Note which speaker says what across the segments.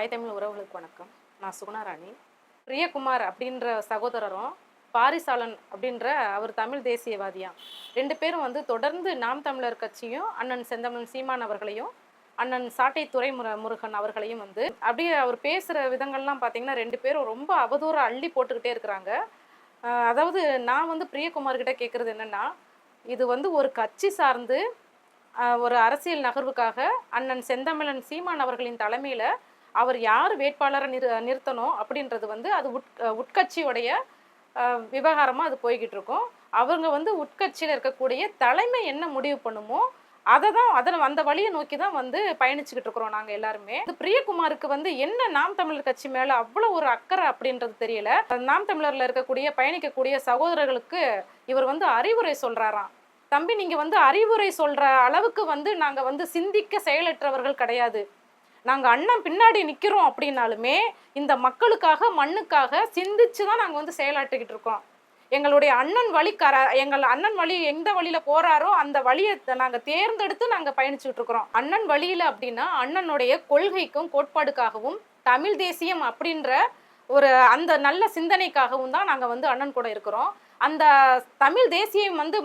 Speaker 1: தாய் தமிழ் உறவுகளுக்கு வணக்கம். நான் சுகுணாராணி. பிரியகுமார் அப்படின்ற சகோதரரும் பாரிசாலன் அப்படின்ற அவர் தமிழ் தேசியவாதியா, 2 பேரும் வந்து தொடர்ந்து நாம் தமிழர் கட்சியும் அண்ணன் செந்தமிழன் சீமான் அவர்களையும் அண்ணன் சாட்டை முருகன் அவர்களையும் வந்து அப்படியே அவர் பேசுகிற விதங்கள்லாம் பார்த்தீங்கன்னா 2 பேரும் ரொம்ப அவதூறாக அள்ளி போட்டுக்கிட்டே இருக்கிறாங்க. அதாவது நான் வந்து பிரியகுமார்கிட்ட கேட்குறது என்னென்னா, இது வந்து ஒரு கட்சி சார்ந்து ஒரு அரசியல் நகர்வுக்காக அண்ணன் செந்தமிழன் சீமான் அவர்களின் தலைமையில் அவர் யார் வேட்பாளரை நிறுத்தணும் அப்படின்றது வந்து அது உட்கட்சியுடைய விவகாரமாக அது போய்கிட்டு இருக்கும். அவங்க வந்து உட்கட்சியில் இருக்கக்கூடிய தலைமை என்ன முடிவு பண்ணுமோ அந்த வழியை நோக்கி தான் வந்து பயணிச்சுக்கிட்டு இருக்கிறோம் நாங்கள் எல்லாருமே. பிரியகுமாருக்கு வந்து என்ன நாம் தமிழர் கட்சி மேலே அவ்வளோ ஒரு அக்கறை அப்படின்றது தெரியல. நாம் தமிழரில் இருக்கக்கூடிய பயணிக்கக்கூடிய சகோதரர்களுக்கு இவர் வந்து அறிவுரை சொல்கிறாராம். தம்பி, நீங்கள் வந்து அறிவுரை சொல்கிற அளவுக்கு வந்து நாங்கள் வந்து சிந்திக்க செயலற்றவர்கள் கிடையாது. நாங்கள் அண்ணன் பின்னாடி நிற்கிறோம் அப்படின்னாலுமே இந்த மக்களுக்காக மண்ணுக்காக சிந்திச்சு தான் நாங்கள் வந்து செயலாற்றிக்கிட்டு இருக்கோம். எங்களுடைய எங்கள் அண்ணன் வழி எந்த வழியில் போகிறாரோ அந்த வழியை நாங்கள் தேர்ந்தெடுத்து நாங்கள் பயணிச்சுட்டு இருக்கிறோம். அண்ணன் வழியில் அப்படின்னா அண்ணனுடைய கொள்கைக்கும் கோட்பாடுக்காகவும் தமிழ் தேசியம் அப்படின்ற அந்த நல்ல சிந்தனைக்காகவும் தான் நாங்கள் வந்து அண்ணன் கூட இருக்கிறோம். அந்த தமிழ் தேசியம் வந்து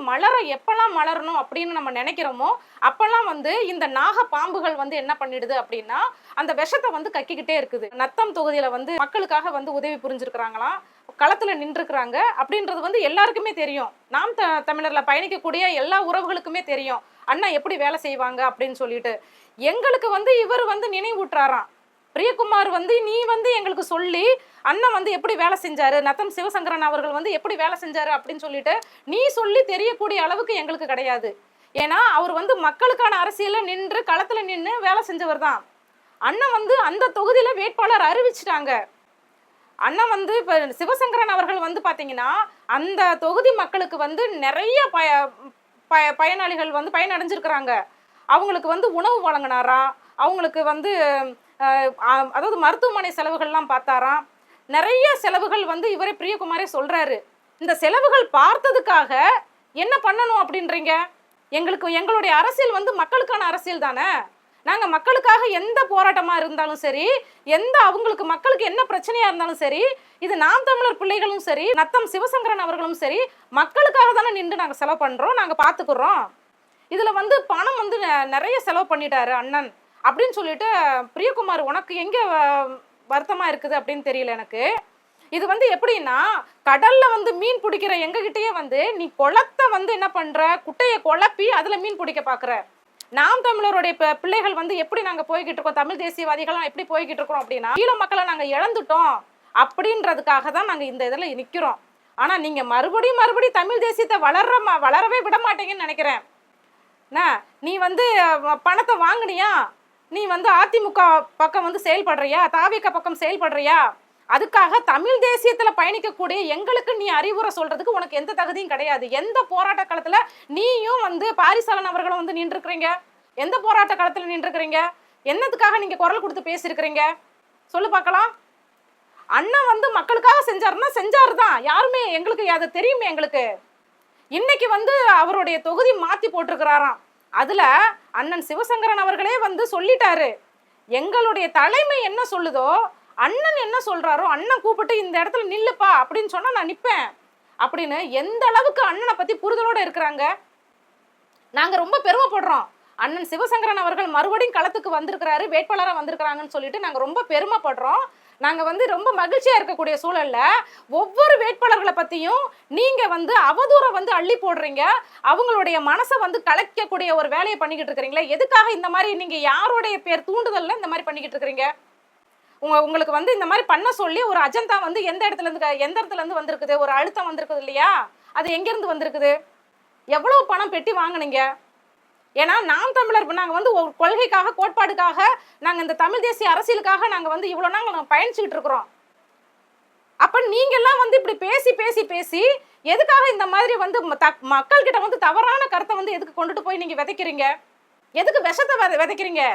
Speaker 1: எப்பெல்லாம் மலரணும் அப்படின்னு நம்ம நினைக்கிறோமோ அப்பெல்லாம் வந்து இந்த நாக பாம்புகள் வந்து என்ன பண்ணிடுது அப்படின்னா அந்த விஷத்தை வந்து கக்கிக்கிட்டே இருக்குது. நத்தம் தொகுதியில வந்து மக்களுக்காக வந்து உதவி புரிஞ்சிருக்கிறாங்களாம், களத்துல நின்றுக்கிறாங்க அப்படின்றது வந்து எல்லாருக்குமே தெரியும். நாம் தமிழர்ல பயணிக்கக்கூடிய எல்லா உறவுகளுக்குமே தெரியும் அண்ணா எப்படி வேலை செய்வாங்க அப்படின்னு சொல்லிட்டு. எங்களுக்கு வந்து இவர் வந்து நினைவூட்டுறாராம், பிரியகுமார் வந்து நீ வந்து எங்களுக்கு சொல்லி அண்ணன் வந்து எப்படி வேலை செஞ்சாரு, நத்தம் சிவசங்கரன் அவர்கள் வந்து எப்படி வேலை செஞ்சாரு அப்படின்னு சொல்லிட்டு நீ சொல்லி தெரியக்கூடிய அளவுக்கு எங்களுக்கு கிடையாது. ஏன்னா அவர் வந்து மக்களுக்கான அரசியல நின்று களத்துல நின்று வேலை செஞ்சவர் தான். அண்ணன் வந்து அந்த தொகுதியில வேட்பாளர் அறிவிச்சிட்டாங்க. அண்ணன் வந்து இப்ப சிவசங்கரன் அவர்கள் வந்து பாத்தீங்கன்னா அந்த தொகுதி மக்களுக்கு வந்து நிறைய பயனாளிகள் வந்து பயனடைஞ்சிருக்கிறாங்க. அவங்களுக்கு வந்து உணவு வழங்கினாராம், அவங்களுக்கு வந்து அதாவது மருத்துவமனை செலவுகள்லாம் பார்த்தாராம். நிறைய செலவுகள் வந்து இவரே பிரியகுமாரே சொல்றாரு. இந்த செலவுகள் பார்த்ததுக்காக என்ன பண்ணணும் அப்படின்றீங்க? எங்களுடைய அரசியல் வந்து மக்களுக்கான அரசியல் தானே. நாங்கள் மக்களுக்காக எந்த போராட்டமாக இருந்தாலும் சரி, அவங்களுக்கு மக்களுக்கு என்ன பிரச்சனையாக இருந்தாலும் சரி, இது நாம் தமிழர் பிள்ளைகளும் சரி, நத்தம் சிவசங்கரன் அவர்களும் சரி, மக்களுக்காக தானே நின்று நாங்கள் செலவு பண்ணுறோம், நாங்கள் பார்த்துக்குறோம். இதில் வந்து பணம் வந்து நிறைய செலவு பண்ணிட்டாரு அண்ணன் அப்படின்னு சொல்லிட்டு பிரியகுமார் உனக்கு எங்கே வருத்தமாக இருக்குது அப்படின்னு தெரியல எனக்கு. இது வந்து எப்படின்னா, கடல்ல வந்து மீன் பிடிக்கிற எங்ககிட்டயே வந்து நீ குளத்தை வந்து என்ன பண்ற, குட்டையை குழப்பி அதுல மீன் பிடிக்க பாக்குற. நாம் தமிழருடைய பிள்ளைகள் வந்து எப்படி நாங்க போய்கிட்டு இருக்கோம், தமிழ் தேசியவாதிகள் எப்படி போய்கிட்டு இருக்கோம் அப்படின்னா, ஈழ மக்களை நாங்க இழந்துட்டோம் அப்படின்றதுக்காக தான் நாங்க இந்த இதுல நிக்கிறோம். ஆனா நீங்க மறுபடியும் தமிழ் தேசியத்தை வளரவே விட மாட்டீங்கன்னு நினைக்கிறேன். நீ வந்து பணத்தை வாங்கினியா, நீ வந்து அதிமுக பக்கம் வந்து செயல்படுறியா, தாவிக பக்கம் செயல்படுறியா, அதுக்காக தமிழ் தேசியத்துல பயணிக்கக்கூடிய எங்களுக்கு நீ அறிவுரை சொல்றதுக்கு உனக்கு எந்த தகுதியும் கிடையாது. எந்த போராட்ட காலத்துல நீயும் வந்து பாரிசாலன் அவர்களும் வந்து நின்றுக்கிறீங்க? எந்த போராட்ட காலத்துல நின்றுக்கிறீங்க? என்னத்துக்காக நீங்க குரல் கொடுத்து பேசியிருக்கிறீங்க சொல்லு பார்க்கலாம். அண்ணன் வந்து மக்களுக்காக செஞ்சாருன்னா செஞ்சாருதான், யாருமே எங்களுக்கு அது தெரியுமே. எங்களுக்கு இன்னைக்கு வந்து அவருடைய தொகுதி மாத்தி போட்டிருக்கிறாராம். அதுல அண்ணன் சிவசங்கரன் அவர்களே வந்து சொல்லிட்டாரு, எங்களுடைய தலைமை என்ன சொல்லுதோ, அண்ணன் என்ன சொல்றாரோ, அண்ணன் கூப்பிட்டு இந்த இடத்துல நில்லுப்பா அப்படின்னு சொன்னா நான் நிப்பேன் அப்படின்னு எந்த அளவுக்கு அண்ணனை பத்தி புரிதலோட இருக்கிறாங்க. நாங்க ரொம்ப பெருமைப்படுறோம். அண்ணன் சிவசங்கரன் அவர்கள் மறுபடியும் களத்துக்கு வந்திருக்கிறாரு, வேட்பாளராக வந்திருக்கிறாங்கன்னு சொல்லிட்டு நாங்க ரொம்ப பெருமைப்படுறோம். நாங்க வந்து ரொம்ப மகிழ்ச்சியா இருக்கக்கூடிய சூழல்ல ஒவ்வொரு வேட்பாளர்களை பத்தியும் நீங்க வந்து அவதூறை வந்து அள்ளி போடுறீங்க, அவங்களுடைய மனசை வந்து கலைக்கக்கூடிய ஒரு வேலையை பண்ணிக்கிட்டு இருக்கிறீங்களா? எதுக்காக இந்த மாதிரி நீங்க யாருடைய பேர் தூண்டுதல்ல இந்த மாதிரி பண்ணிக்கிட்டு இருக்கிறீங்க? உங்களுக்கு வந்து இந்த மாதிரி பண்ண சொல்லி ஒரு அஜெண்டா வந்து எந்த இடத்துல இருந்து வந்திருக்குது, ஒரு அழுத்தம் வந்திருக்குது இல்லையா? அது எங்க இருந்து வந்திருக்குது? எவ்வளவு பணம் பெட்டி வாங்கினீங்க? ஏன்னா நாம் தமிழர் நாங்கள் வந்து ஒரு கொள்கைக்காக கோட்பாடுக்காக நாங்கள் இந்த தமிழ் தேசிய அரசியலுக்காக நாங்கள் வந்து இவ்வளோ நாங்கள் பயணிச்சுக்கிட்டு இருக்கிறோம். அப்போ நீங்கள்லாம் வந்து இப்படி பேசி எதுக்காக இந்த மாதிரி வந்து மக்கள்கிட்ட வந்து தவறான கருத்தை வந்து எதுக்கு கொண்டுட்டு போய் நீங்கள் விதைக்கிறீங்க? எதுக்கு விஷத்தை விதைக்கிறீங்க?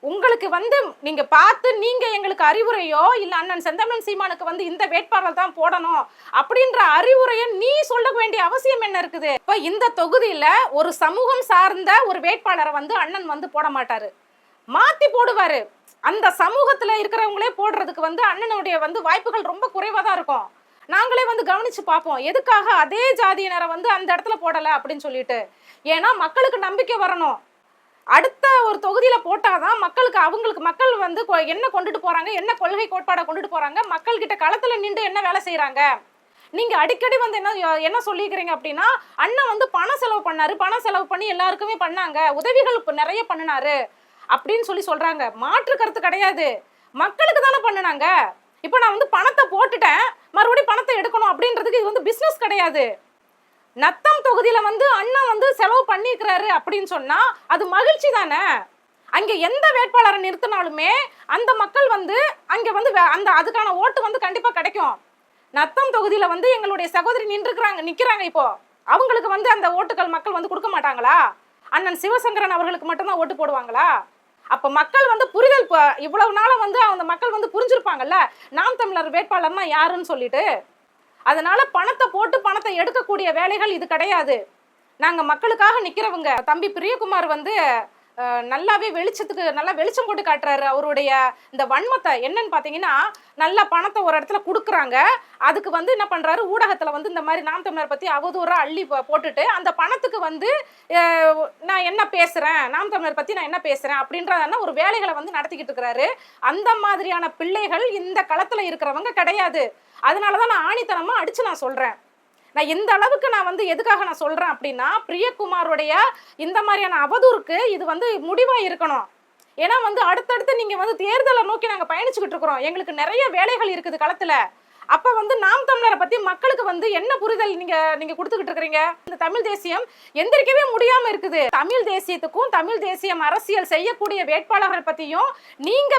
Speaker 1: உங்களுக்கு வந்து நீங்க பார்த்து நீங்க எங்களுக்கு அறிவுரையோ இல்ல அண்ணன் செந்தமிழன் சீமானுக்கு வந்து இந்த வேட்பாளர் தான் போடணும் அப்படின்ற அறிவுரையை நீ சொல்ல வேண்டிய அவசியம் என்ன இருக்குது? இப்ப இந்த தொகுதியில ஒரு சமூகம் சார்ந்த ஒரு வேட்பாளரை வந்து அண்ணன் வந்து போட மாட்டாரு, மாத்தி போடுவாரு. அந்த சமூகத்துல இருக்கிறவங்களே போடுறதுக்கு வந்து அண்ணனுடைய வந்து வாய்ப்புகள் ரொம்ப குறைவா தான் இருக்கும். நாங்களே வந்து கவனிச்சு பார்ப்போம், எதுக்காக அதே ஜாதியினரை வந்து அந்த இடத்துல போடல அப்படின்னு சொல்லிட்டு. ஏன்னா மக்களுக்கு நம்பிக்கை வரணும். அடுத்த ஒரு தொகுதியில போட்டாதான் மக்களுக்கு, அவங்களுக்கு மக்கள் வந்து என்ன கொண்டுட்டு போறாங்க, என்ன கொள்கை கோட்பாடை கொண்டுட்டு போறாங்க, மக்கள் கிட்ட களத்துல நின்று என்ன வேலை செய்யறாங்க. நீங்க அடிக்கடி வந்து என்ன சொல்லிக்கிறீங்க அப்படின்னா, அண்ணன் வந்து பணம் செலவு பண்ணாரு, பணம் செலவு பண்ணி எல்லாருக்குமே பண்ணாங்க, உதவிகள் நிறைய பண்ணினாரு அப்படின்னு சொல்றாங்க. மாற்று கருத்து கிடையாது. மக்களுக்கு தானே பண்ணினாங்க. இப்போ நான் வந்து பணத்தை போட்டுட்டேன், மறுபடியும் பணத்தை எடுக்கணும் அப்படின்றதுக்கு இது வந்து பிசினஸ் கிடையாது. நத்தம் தொகுதியில வந்து அண்ணன் வந்து செலவு பண்ணிருக்கிறாரு அப்படின்னு சொன்னா அது மகிழ்ச்சி தானே. அங்க எந்த வேட்பாளரை நிறுத்தினாலுமே அந்த மக்கள் வந்து அங்க வந்து அந்த அதுக்கான ஓட்டு வந்து கண்டிப்பா கிடைக்கும். நத்தம் தொகுதியில வந்து எங்களுடைய சகோதரி நிக்கிறாங்க. இப்போ அவங்களுக்கு வந்து அந்த ஓட்டுகள் மக்கள் வந்து கொடுக்க மாட்டாங்களா? அண்ணன் சிவசங்கரன் அவர்களுக்கு மட்டும்தான் ஓட்டு போடுவாங்களா? அப்ப மக்கள் வந்து புரிதல், இவ்வளவு நாள வந்து அந்த மக்கள் வந்து புரிஞ்சிருப்பாங்கல்ல நாம் தமிழர் வேட்பாளர்னா யாருன்னு சொல்லிட்டு. அதனால பணத்தை போட்டு பணத்தை எடுக்கக்கூடிய வேலைகள் இது கிடையாது. நாங்க மக்களுக்காக நிக்கிறவங்க. தம்பி பிரியகுமார் வந்து நல்லாவே நல்லா வெளிச்சம் போட்டு காட்டுறாரு. அவருடைய இந்த வன்மத்தை என்னன்னு பாத்தீங்கன்னா, நல்ல பணத்தை ஒரு இடத்துல கொடுக்குறாங்க, அதுக்கு வந்து என்ன பண்றாரு, ஊடகத்துல வந்து இந்த மாதிரி நாம் தமிழர் பத்தி அவதூறா அள்ளி போட்டுட்டு அந்த பணத்துக்கு வந்து நான் என்ன பேசுறேன், நாம் தமிழர் பத்தி நான் என்ன பேசுறேன் அப்படின்றதான ஒரு வேலைகளை வந்து நடத்திக்கிட்டு இருக்கிறாரு. அந்த மாதிரியான பிள்ளைகள் இந்த களத்துல இருக்கிறவங்க கிடையாது. அதனாலதான் நான் ஆணித்தனமா அடிச்சு நான் சொல்றேன். நான் இந்த அளவுக்கு நான் வந்து எதுக்காக நான் சொல்றேன் அப்படின்னா, பிரியகுமாருடைய இந்த மாதிரியான அவதூறுக்கு இது வந்து முடிவா இருக்கணும். ஏன்னா வந்து அடுத்தடுத்து நீங்க வந்து தேர்தலை நோக்கி நாங்க பயணிச்சுக்கிட்டு இருக்கிறோம். எங்களுக்கு நிறைய வேலைகள் இருக்குது களத்துல. அப்ப வந்து நாம் தமிழரை பத்தி மக்களுக்கு வந்து என்ன புரிதல் நீங்க கொடுத்துக்கிட்டு இருக்கிறீங்க? இந்த தமிழ் தேசியம் எந்திரிக்கவே முடியாம இருக்குது. தமிழ் தேசியத்துக்கும் தமிழ் தேசியம் அரசியல் செய்யக்கூடிய வேட்பாளர்கள் பத்தியும் நீங்க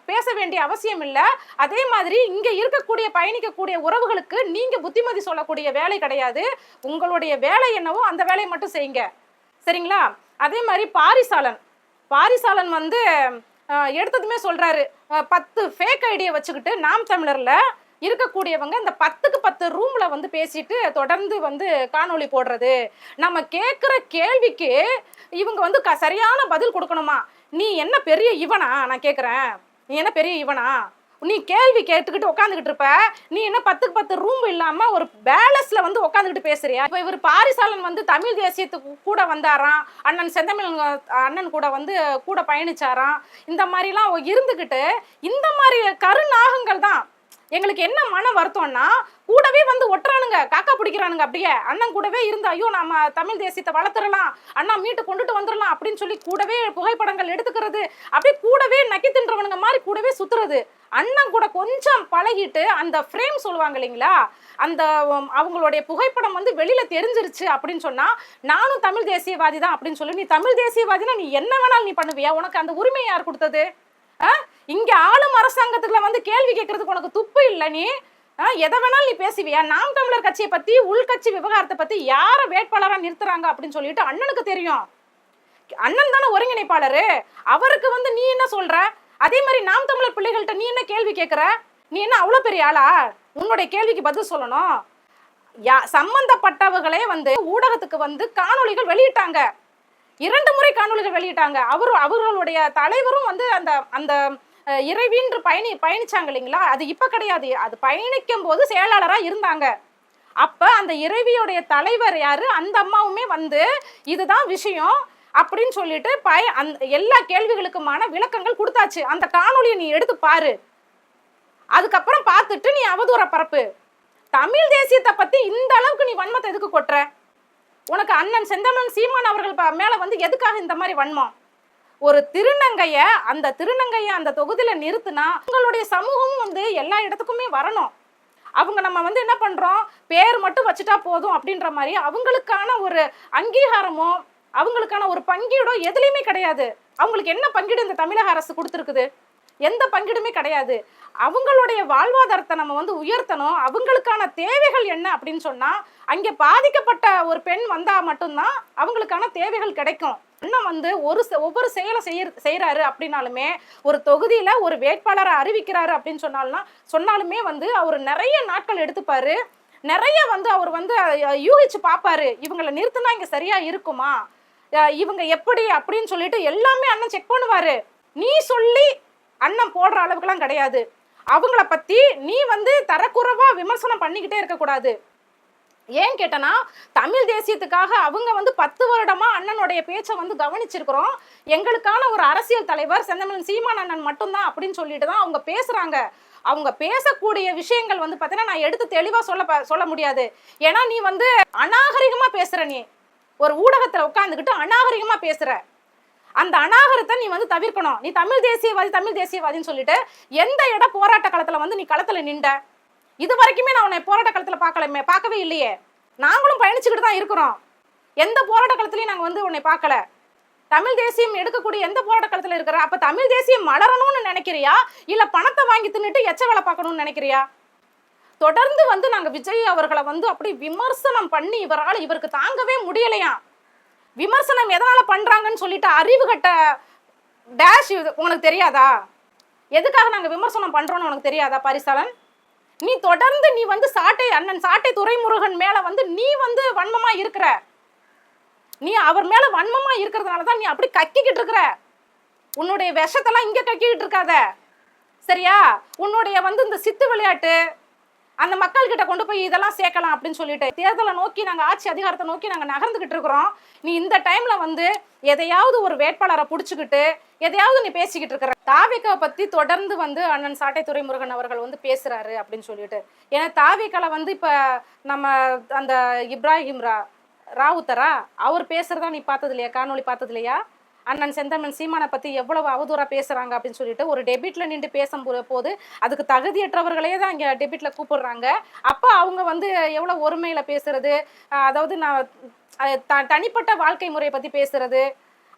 Speaker 1: பேச வேண்டிய அவசியம் இல்ல. அதே மாதிரி இங்க இருக்கக்கூடிய பயணிக்கக்கூடிய உறவுகளுக்கு நீங்க புத்திமதி சொல்லக்கூடிய வேலை கிடையாது. உங்களுடைய வேலை என்னவோ அந்த வேலையை மட்டும் செய்யுங்க, சரிங்களா? அதே மாதிரி பாரிசாலன் வந்து எடுத்ததுமே சொல்றாரு, 10 ஃபேக் ஐடியா வச்சுக்கிட்டு நாம் தமிழர்ல இருக்கக்கூடியவங்க இந்த 10க்கு 10 ரூம்ல வந்து பேசிட்டு தொடர்ந்து வந்து காணொளி போடுறது. நம்ம கேட்குற கேள்விக்கு இவங்க வந்து சரியான பதில் கொடுக்கணுமா? நீ என்ன பெரிய இவனா? நான் கேட்குறேன், நீ என்ன பெரிய இவனா? நீ கேள்வி கேட்டுக்கிட்டு உட்காந்துக்கிட்டு இருப்ப. நீ என்ன 10க்கு 10 ரூம் இல்லாம ஒரு பேலஸ்ல வந்து உட்காந்துக்கிட்டு பேசுறியா? இப்ப இவர் பாரிசாலன் வந்து தமிழ் தேசியத்துக்கு கூட வந்தாராம், அண்ணன் செந்தமிழ் அண்ணன் கூட வந்து கூட பயணிச்சாராம். இந்த மாதிரிலாம் இருந்துக்கிட்டு இந்த மாதிரி கருநாகங்கள் தான் எங்களுக்கு என்ன மன வருத்தம்னா, கூடவே வந்து ஒட்டுறானுங்க, காக்கா பிடிக்கிறானுங்க. அப்படியே அண்ணன் கூடவே இருந்து ஐயோ நம்ம தமிழ் தேசியத்தை வளர்த்துடலாம், அண்ணா மீட்டு கொண்டுட்டு வந்துடலாம் அப்படின்னு சொல்லி கூடவே புகைப்படங்கள் எடுத்துக்கிறது, அப்படியே கூடவே நக்கி தின்றவனுங்க மாதிரி கூடவே சுத்துறது. அண்ணன் கூட கொஞ்சம் பழகிட்டு அந்த ஃப்ரேம் சொல்லுவாங்க இல்லைங்களா, அந்த அவங்களுடைய புகைப்படம் வந்து வெளியில தெரிஞ்சிருச்சு அப்படின்னு சொன்னா, நானும் தமிழ் தேசியவாதி தான் அப்படின்னு சொல்லி, நீ தமிழ் தேசியவாதினா நீ என்ன வேணாலும் நீ பண்ணுவியா? உனக்கு அந்த உரிமை யார் கொடுத்தது? இங்க ஆளும் அரசாங்கத்துக்குள்ள வந்து கேள்வி கேட்கறதுக்கு உனக்கு துப்பு இல்லை. நீ எதை வேணாலும் நீ பேசுவியா? நாம் தமிழர் கட்சியை பத்தி, உள்கட்சி விவகாரத்தை பத்தி யார வேட்பாளரா நிறுத்துறாங்க அப்படின்னு சொல்லிட்டு அண்ணனுக்கு தெரியும். அண்ணன் தானே ஒருங்கிணைப்பாளரு, அவருக்கு வந்து நீ என்ன சொல்ற? அதே மாதிரி நாம் தமிழர் பிள்ளைகள்கிட்ட நீ என்ன கேள்வி கேட்கிற? நீ என்ன அவ்வளவு பெரிய ஆளா உன்னுடைய கேள்விக்கு பதில் சொல்லணும்? சம்பந்தப்பட்டவர்களே வந்து ஊடகத்துக்கு வந்து காணொளிகள் வெளியிட்டாங்க, 2 முறை காணொளிகள் வெளியிட்டாங்க. அவர்களுடைய தலைவரும் வந்து அந்த அந்த இறைவின்று பயணிச்சாங்க இல்லைங்களா, அது இப்ப கிடையாது, அது பயணிக்கும் போது செயலாளரா இருந்தாங்க. அப்ப அந்த இறைவியுடைய தலைவர் யாரு, அந்த அம்மாவுமே வந்து இதுதான் விஷயம் அப்படின்னு சொல்லிட்டு எல்லா கேள்விகளுக்குமான விளக்கங்கள் கொடுத்தாச்சு. அந்த காணொலியை நீ எடுத்து பாரு, அதுக்கப்புறம் பார்த்துட்டு நீ அவதூற பரப்பு. தமிழ் தேசியத்தை பத்தி இந்த அளவுக்கு நீ வன்மத்தை எதுக்கு கொட்டுற? உனக்கு அண்ணன் செந்தமிழன் சீமான் அவர்கள் மேல வந்து எதுக்காக இந்த மாதிரி வன்மம்? ஒரு திருநங்கைய அந்த தொகுதியில நிறுத்தினா உங்களுடைய சமூகமும் வந்து எல்லா இடத்துக்குமே வரணும். அவங்க நம்ம வந்து என்ன பண்றோம், பேர் மட்டும் வச்சுட்டா போதும் அப்படின்ற மாதிரி அவங்களுக்கான ஒரு அங்கீகாரமோ அவங்களுக்கான ஒரு பங்கீடோ எதுலையுமே கிடையாது. அவங்களுக்கு என்ன பங்கீடு இந்த தமிழக அரசு கொடுத்துருக்குது? எந்த பங்கீடுமே கிடையாது. அவங்களுடைய வாழ்வாதாரத்தை நம்ம வந்து உயர்த்தணும். அவங்களுக்கான தேவைகள் என்ன அப்படின்னு சொன்னா, அங்கே பாதிக்கப்பட்ட ஒரு பெண் வந்தா மட்டும்தான் அவங்களுக்கான தேவைகள் கிடைக்கும். இன்னும் வந்து ஒவ்வொரு செயலை செய்யறாரு அப்படின்னாலுமே, ஒரு தொகுதியில ஒரு வேட்பாளரை அறிவிக்கிறாரு அப்படின்னு சொன்னாலுமே வந்து அவர் நிறைய நாட்கள் எடுத்துப்பாரு. நிறைய வந்து அவர் வந்து யூகிச்சு பார்ப்பாரு, இவங்களை நிறுத்தினா இங்க சரியா இருக்குமா, இவங்க எப்படி அப்படின்னு சொல்லிட்டு எல்லாமே அண்ணன் செக் பண்ணுவாரு. நீ சொல்லி அண்ணன் போடுற அளவுக்குலாம் கிடையாது. அவங்கள பத்தி நீ வந்து தரக்குறைவா விமர்சனம் பண்ணிக்கிட்டே இருக்கக்கூடாது. ஏன் கேட்டனா, தமிழ் தேசியத்துக்காக அவங்க வந்து 10 வருடமா அண்ணனுடைய பேச்சை வந்து கவனிச்சிருக்கிறோம். எங்களுக்கான ஒரு அரசியல் தலைவர் செந்தமிழன் சீமான் அண்ணன் மட்டும்தான் அப்படின்னு சொல்லிட்டு தான் அவங்க பேசுறாங்க. அவங்க பேசக்கூடிய விஷயங்கள் வந்து பார்த்தீங்கன்னா நான் எடுத்து தெளிவா சொல்ல முடியாது. ஏன்னா நீ வந்து அநாகரிகமா பேசுற. நீ ஒரு ஊடகத்துல உட்காந்துக்கிட்டு அநாகரிகமா பேசுற. அந்த அநாகரத்தை நீ வந்து தவிர்க்கணும். நீ தமிழ் தேசியவாதின்னு சொல்லிட்டு எந்த இட போராட்ட களத்துல வந்து நீ களத்துல நின்ற? இது வரைக்குமே நான் உன்னை போராட்ட களத்துல பார்க்கவே இல்லையே. நாங்களும் பயணிச்சுக்கிட்டு தான் இருக்கிறோம். எந்த போராட்ட களத்திலையும் நாங்க வந்து உன்னை பார்க்கல. தமிழ் தேசியம் எடுக்கக்கூடிய எந்த போராட்ட களத்துல இருக்கிற? அப்ப தமிழ் தேசியம் மலரணும்னு நினைக்கிறியா, இல்ல பணத்தை வாங்கி தின்னுட்டு எச்ச வேலை பார்க்கணும்னு நினைக்கிறியா? தொடர்ந்து வந்து நாங்க விஜய் அவர்களை வந்து அப்படி விமர்சனம் பண்ணி இவருக்கு தாங்கவே முடியலையா. விமர்சனம் எதனால பண்றாங்கன்னு சொல்லிட்டு அறிவு கட்ட டேஷ் உனக்கு தெரியாதா? எதுக்காக நாங்க விமர்சனம் பண்றோம்னு உனக்கு தெரியாதா பரிசாலன்? நீ தொடர்ந்து நீ வந்து அண்ணன் சாட்டை துரைமுருகன் மேல வந்து நீ வந்து வன்மமா இருக்கிற. நீ அவர் மேல வன்மமா இருக்கிறதுனாலதான் நீ அப்படி கக்கிக்கிட்டு இருக்கிற. உன்னுடைய விஷத்தெல்லாம் இங்க கக்கிக்கிட்டு இருக்காத, சரியா? உன்னுடைய வந்து இந்த சித்து விளையாட்டு அந்த மக்கள் கிட்ட கொண்டு போய் இதெல்லாம் சேர்க்கலாம் அப்படின்னு சொல்லிட்டு தேர்தலை நோக்கி நாங்க ஆட்சி அதிகாரத்தை நோக்கி நாங்க நகர்ந்துகிட்டு இருக்கிறோம். நீ இந்த டைம்ல வந்து எதையாவது ஒரு வேட்பாளரை புடிச்சுக்கிட்டு எதையாவது நீ பேசிக்கிட்டு இருக்கிற. தாவிகாவை பத்தி தொடர்ந்து வந்து அண்ணன் சாட்டை துரைமுருகன் அவர்கள் வந்து பேசுறாரு அப்படின்னு சொல்லிட்டு. ஏன்னா தாவிகால வந்து இப்ப நம்ம அந்த இப்ராஹிம் ராவுத்தரா அவர் பேசுறதா நீ பார்த்தது இல்லையா? காணொலி பார்த்தது இல்லையா? அண்ணன் செந்தமிழன் சீமானை பத்தி எவ்வளவு அவதூறா பேசுறாங்க அப்படின்னு சொல்லிட்டு ஒரு டெபிட்ல நின்று பேசும் போது அதுக்கு தகுதியற்றவர்களே தான் இங்க டெபிட்ல கூப்பிடுறாங்க. அப்ப அவங்க வந்து எவ்வளவு ஒருமையில பேசுறது, அதாவது நான் தனிப்பட்ட வாழ்க்கை முறையை பத்தி பேசுறது,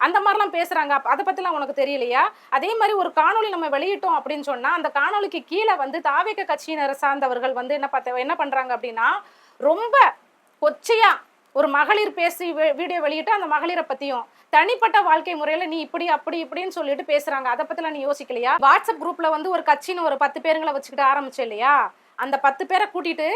Speaker 1: அந்த மாதிரிலாம் பேசுறாங்க. அதை பத்திலாம் உனக்கு தெரியலையா? அதே மாதிரி ஒரு காணொலி நம்ம வெளியிட்டோம் அப்படின்னு சொன்னா அந்த காணொலிக்கு கீழே வந்து தாவேக கட்சியினர் சார்ந்தவர்கள் வந்து என்ன பண்றாங்க அப்படின்னா, ரொம்ப கொச்சையா ஒரு மகளிர் பேசி வீடியோ வெளியிட்டு அந்த மகளிரை பத்தியும் தனிப்பட்ட வாழ்க்கை முறையில நீ இப்படி அப்படி இப்படின்னு சொல்லிட்டு பேசுறாங்க. அதை பத்திலாம் நீ யோசிக்கலையா? வாட்ஸ்அப் குரூப்ல வந்து ஒரு கட்சின்னு ஒரு 10 பேருங்களை வச்சுக்கிட்டு ஆரம்பிச்சே இல்லையா? அந்த 10 பேரை கூட்டிட்டு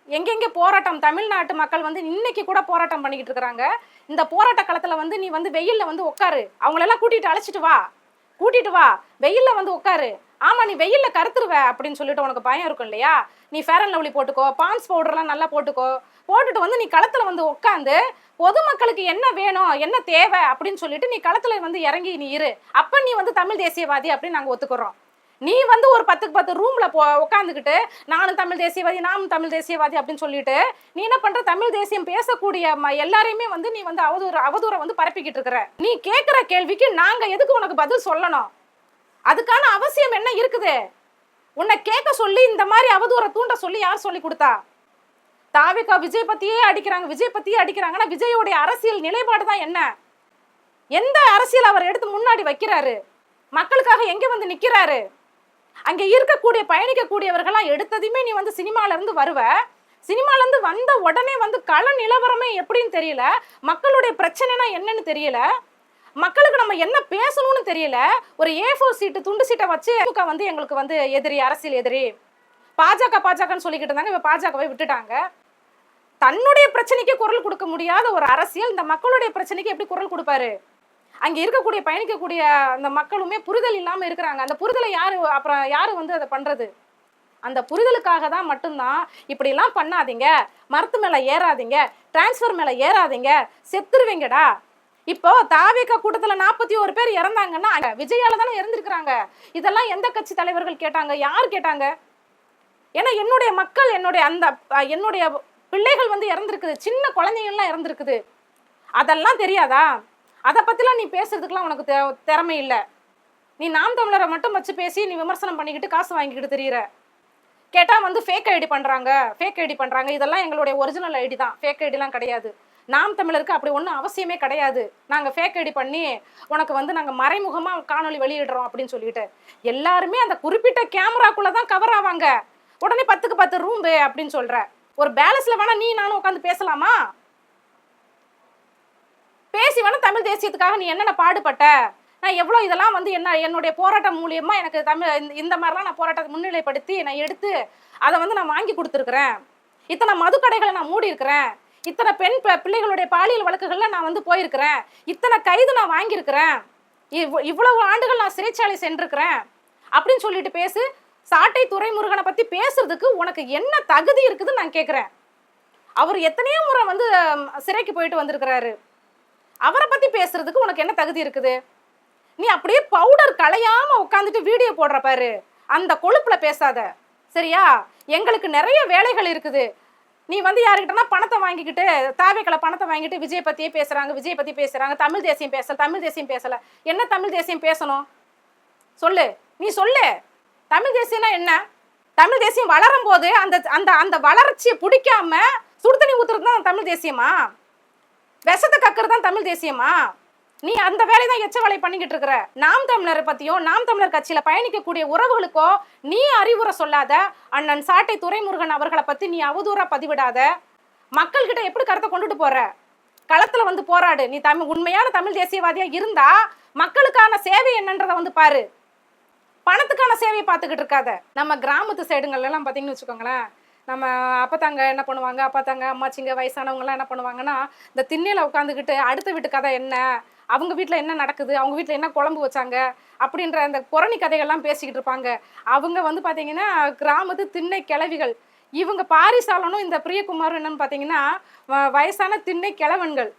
Speaker 1: எங்கெங்க போராட்டம், தமிழ்நாட்டு மக்கள் வந்து இன்னைக்கு கூட போராட்டம் பண்ணிக்கிட்டு இருக்கிறாங்க. இந்த போராட்ட களத்துல வந்து நீ வந்து வெயில்ல வந்து உட்காரு. அவங்களெல்லாம் கூட்டிட்டு வா, வெயில்ல வந்து உட்காரு. ஆமா, நீ வெயில்ல கருத்துருவ அப்படின்னு சொல்லிட்டு உனக்கு பயம் இருக்கும் இல்லையா? நீ ஃபேர் அண்ட் லவ்லி போட்டுக்கோ, பான்ஸ் பவுடர்லாம் நல்லா போட்டுட்டு வந்து நீ களத்துல வந்து உட்காந்து பொதுமக்களுக்கு என்ன வேணும், என்ன தேவை அப்படின்னு சொல்லிட்டு நீ களத்துல வந்து இறங்கி நீ இரு. அப்ப நீ வந்து தமிழ் தேசியவாதி அப்படின்னு நாங்க ஒத்துக்கிறோம். நீ வந்து ஒரு 10க்கு 10 ரூம்ல உட்காந்துக்கிட்டு நானும் தமிழ் தேசியவாதி அப்படின்னு சொல்லிட்டு நீ என்ன பண்ற? தமிழ் தேசியம் பேசக்கூடிய எல்லாரையுமே வந்து நீ வந்து அவதூற வந்து பரப்பிக்கிட்டு இருக்கிற. நீ கேட்கிற கேள்விக்கு நாங்க எதுக்கு உனக்கு பதில் சொல்லணும்? அதுக்கான அவசியம் என்ன இருக்குது? உன்னை கேட்க சொல்லி இந்த மாதிரி அவதூற தூண்ட சொல்லி யார் சொல்லி கொடுத்தா? தாவிகா விஜய் பத்தியே அடிக்கிறாங்கன்னா விஜயோடைய அரசியல் நிலைப்பாடு தான் என்ன? எந்த அரசியல் அவர் எடுத்து முன்னாடி வைக்கிறாரு? மக்களுக்காக எங்க வந்து நிக்கிறாரு? அங்க இருக்கக்கூடிய பயணிக்கக்கூடியவர்கள்லாம் எடுத்ததுமே நீ வந்து சினிமால இருந்து வந்த உடனே வந்து கள நிலவரமே எப்படின்னு தெரியல, மக்களுடைய பிரச்சனைனா என்னன்னு தெரியல, மக்களுக்கு நம்ம என்ன பேசணும்னு தெரியல. ஒரு A4 சீட்டு துண்டு சீட்டை வச்சு வந்து எங்களுக்கு வந்து எதிரி, அரசியல் எதிரி, பாஜகன்னு சொல்லிக்கிட்டு இருந்தாங்க. இப்ப பாஜகவை விட்டுட்டாங்க. தன்னுடைய பிரச்சனைக்கு குரல் கொடுக்க முடியாத ஒரு அரசியல் இந்த மக்களுடைய பிரச்சனைக்கு எப்படி குரல் கொடுப்பாரு? அங்க இருக்கக்கூடிய பயணிக்கக்கூடிய அந்த மக்களுமே புரிதல் இல்லாம இருக்கிறாங்க. அந்த புரிதலை யாரு வந்து அதை பண்றது? அந்த புரிதலுக்காக தான் மட்டும்தான் இப்படி எல்லாம் பண்ணாதீங்க, மரத்து மேல ஏறாதீங்க, டிரான்ஸ்பர் மேல ஏறாதீங்க, செத்துருவீங்கடா. இப்போ தாவேகா கூட்டத்துல 41 பேர் இறந்தாங்கன்னா விஜயால தானே இறந்திருக்கிறாங்க. இதெல்லாம் எந்த கட்சி தலைவர்கள் கேட்டாங்க? யார் கேட்டாங்க? ஏன்னா என்னுடைய மக்கள், என்னுடைய பிள்ளைகள் வந்து இறந்துருக்குது, சின்ன குழந்தைங்கள்லாம் இறந்துருக்குது. அதெல்லாம் தெரியாதா? அதை பத்திலாம் நீ பேசுறதுக்குலாம் உனக்கு திறமை இல்லை. நீ நாம் தமிழரை மட்டும் வச்சு பேசி நீ விமர்சனம் பண்ணிக்கிட்டு காசு வாங்கிக்கிட்டு தெரியுற. கேட்டா வந்து ஃபேக் ஐடி பண்றாங்க. இதெல்லாம் எங்களுடைய ஒரிஜினல் ஐடி தான், ஃபேக் ஐடிலாம் கிடையாது. நாம் தமிழருக்கு அப்படி ஒன்றும் அவசியமே கிடையாது. நாங்கள் ஃபேக் ஐடி பண்ணி உனக்கு வந்து நாங்கள் மறைமுகமாக காணொலி வெளியிடுறோம் அப்படின்னு சொல்லிட்டு எல்லாருமே அந்த குறிப்பிட்ட கேமராக்குள்ளே தான் கவர் ஆவாங்க. உடனே 10க்கு 10 ரூம் அப்படின்னு சொல்ற. ஒரு பேலன்ஸ்ல வேணா நீ நானும் உட்காந்து பேசலாமா? பேசி வேணா தமிழ் தேசியத்துக்காக நீ என்னென்ன பாடுபட்ட, நான் எவ்வளோ இதெல்லாம் வந்து என்னுடைய போராட்டம் மூலியமா எனக்கு இந்த மாதிரிலாம் நான் போராட்டத்தை முன்னிலைப்படுத்தி நான் எடுத்து அதை வந்து நான் வாங்கி கொடுத்துருக்குறேன். இத்தனை மதுக்கடைகளை நான் மூடி இருக்கிறேன். இத்தனை பெண் பிள்ளைகளுடைய பாலியல் வழக்குகள்ல நான் வந்து போயிருக்கிறேன். இத்தனை கைது நான் வாங்கியிருக்கிறேன். இவ்வளவு ஆண்டுகள் நான் சிறைச்சாலை சென்றிருக்கிறேன். அப்படின்னு சொல்லிட்டு பேசு. சாட்டை துரைமுருகனை பத்தி பேசுறதுக்கு உனக்கு என்ன தகுதி இருக்குதுன்னு நான் கேட்கிறேன். அவர் எத்தனையோ முறை வந்து சிறைக்கு போயிட்டு வந்திருக்கிறாரு. அவரை பத்தி பேசுறதுக்கு உனக்கு என்ன தகுதி இருக்குது? நீ அப்படியே பவுடர் களையாம உட்காந்துட்டு வீடியோ போடுற பாரு, அந்த கொழுப்புல பேசாத, சரியா? எங்களுக்கு நிறைய வேலைகள் இருக்குது. நீ வந்து யாருக்கிட்டனா பணத்தை வாங்கிக்கிட்டு, தாவேக்களை பணத்தை வாங்கிட்டு விஜய் பத்தியே பேசுறாங்க, விஜய் பத்தி பேசுறாங்க, தமிழ் தேசியம் பேசல, தமிழ் தேசியம் பேசல. என்ன தமிழ் தேசியம் பேசணும் சொல்லு, நீ சொல்லு. தமிழ் தேசியம்னா என்ன? தமிழ் தேசியம் வளரும் போது அந்த அந்த அந்த வளர்ச்சியை பிடிக்காம சுடுதண்ணி ஊத்துறது தான் தமிழ் தேசியமா? விஷத்தை கக்குறது தான் தமிழ் தேசியமா? நீ அந்த வேலை தான் எச்ச வேலை பண்ணிக்கிட்டு இருக்கிற. நாம் தமிழர் பத்தியும் நாம் தமிழர் கட்சியில பயணிக்கக்கூடிய உறவுகளுக்கோ நீ அறிவுரை சொல்லாத. அண்ணன் சாட்டை துரைமுருகன் அவர்களை பத்தி நீ அவதூறா பதிவிடாத. மக்கள் கிட்ட எப்படி கருத்தை கொண்டுட்டு போற? களத்துல வந்து போராடு. நீ உண்மையான தமிழ் தேசியவாதியா இருந்தா மக்களுக்கான சேவை என்னன்றதை வந்து பாரு. பணத்துக்கான சேவையை பார்த்துக்கிட்டு இருக்காத. நம்ம கிராமத்து சைடுங்கள்ல எல்லாம் பாத்தீங்கன்னு வச்சுக்கோங்களேன், நம்ம அப்பத்தாங்க என்ன பண்ணுவாங்க, அப்பாத்தாங்க அம்மாச்சிங்க வயசானவங்க எல்லாம் என்ன பண்ணுவாங்கன்னா, இந்த திண்ணையில உட்காந்துக்கிட்டு அடுத்த வீட்டு கதை என்ன, அவங்க வீட்டுல என்ன நடக்குது, அவங்க வீட்டுல என்ன குழம்பு வச்சாங்க அப்படின்ற அந்த புரணி கதைகள்லாம் பேசிக்கிட்டு இருப்பாங்க. அவங்க வந்து பாத்தீங்கன்னா கிராமத்து திண்ணை கிழவிகள். இவங்க பாரிசாலனும் இந்த பிரியகுமாரும் என்னன்னு பாத்தீங்கன்னா வயசான திண்ணை கிழவன்கள்.